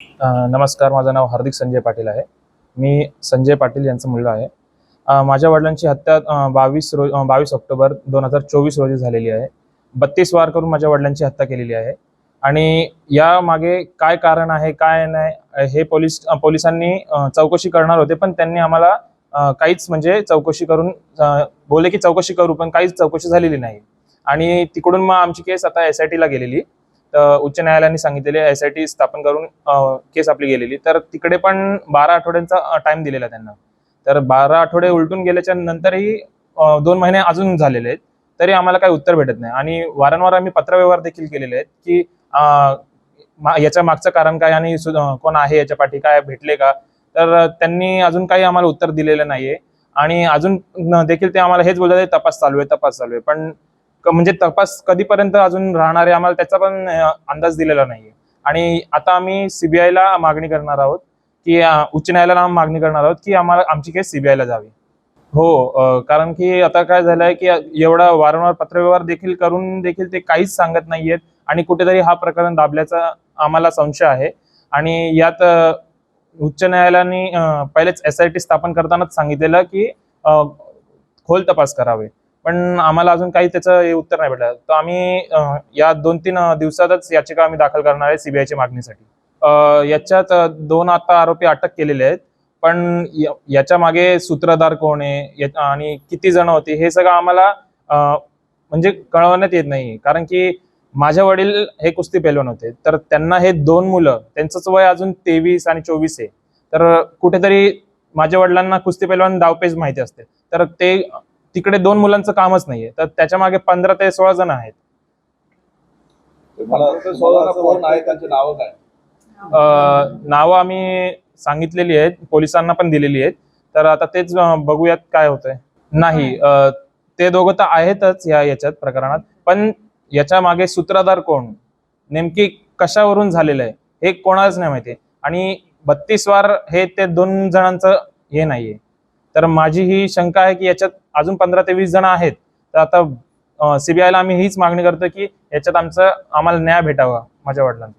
नमस्कार, माझं नाव हार्दिक संजय पाटील आहे. मी संजय पाटील यांचा मुलगा आहे. माझ्या वडिलांची हत्या 22 ऑक्टोबर 2024 रोजी झालेली आहे. 32 वार करून माझ्या वडिलांची हत्या केलेली आहे. आणि यामागे काय कारण आहे, काय नाही, हे पोलिसांनी चौकशी करणार होते, पण त्यांनी आम्हाला काहीच म्हणजे चौकशी करून बोलले की चौकशी करू, पण काहीच चौकशी झालेली नाही. आणि तिकडून मग आमची केस आता SIT ला गेलेली. तर उच्च न्यायालयाने सांगितलेले SIT स्थापन करून केस आपली गेलेली. तर तिकडे पण 12 आठवड्यांचा टाइम दिलेला त्यांना. तर 12 आठवडे उलटून गेल्याच्या नंतरही 2 महिने अजून झालेले आहेत, तरी आम्हाला काही उत्तर भेटत नाही. आणि वारंवार आम्ही पत्रव्यवहार देखील केलेले आहेत की याच्या मागचं कारण काय आणि कोण आहे याच्या पाठी, काय भेटले का. तर त्यांनी अजून काही आम्हाला उत्तर दिलेलं नाहीये. आणि अजून देखील ते आम्हाला हेच बोलतात, तपास चालू आहे, तपास चालू आहे. पण म्हणजे तपास कधीपर्यंत अजून राहणार आहे, आम्हाला त्याचा पण अंदाज दिलेला नाहीये. आणि आता आम्ही CBI ला मागणी करणार आहोत की उच्च न्यायालयाला मागणी करणार आहोत की आमची केस CBI ला जावी. हो, कारण की आता काय झालंय की एवढा वारंवार पत्रव्यवहार देखील करून देखील ते काहीच सांगत नाहीयेत. आणि कुठेतरी हा प्रकरण दाबल्याचा आम्हाला संशय आहे. आणि यात उच्च न्यायालयाने पहिलेच SIT स्थापन करतानाच सांगितलेलं की खोल तपास करावे, पण आम्हाला अजून काही त्याचं उत्तर नाही भेटलं. तर आम्ही या 2-3 दिवसातच याचिका आम्ही दाखल करणार आहे CBIच्या मागणीसाठी. याच्यात 2 आता आरोपी अटक केलेले आहेत. पण याच्या मागे सूत्रधार कोण आहे आणि किती जण होते हे सगळं आम्हाला म्हणजे कळवण्यात येत नाही. कारण की माझे वडील हे कुस्ती पैलवान होते, तर त्यांना हे 2 मुलं, त्यांचंच वय अजून 23 आणि 24 आहे. तर कुठेतरी माझ्या वडिलांना कुस्ती पैलवान डावपेच माहिती असते. तर ते तिकडे 2 मुलांचं कामच नाहीये, तर त्याच्या मागे 15 ते 16 जण आहेत. नावं आम्ही सांगितलेली आहेत, पोलिसांना पण दिलेली आहेत. तर आता तेच बघूयात काय होतंय. नाही, ते दोघं तर आहेतच याच्यात प्रकरणात, पण याच्या मागे सूत्रधार कोण, नेमकी कशावरून झालेलं आहे, हे कोणालाच नाही माहिती. आणि 32 वार हे ते 2 जणांचं हे नाहीये. तर माझी ही शंका आहे की याच्यात अजून 15 ते 20 जण आहेत. तर आता CBI ला आम्ही हीच मागणी करतो की याच्यात आम्हाला न्याय भेटावा माझ्या वडिलांना.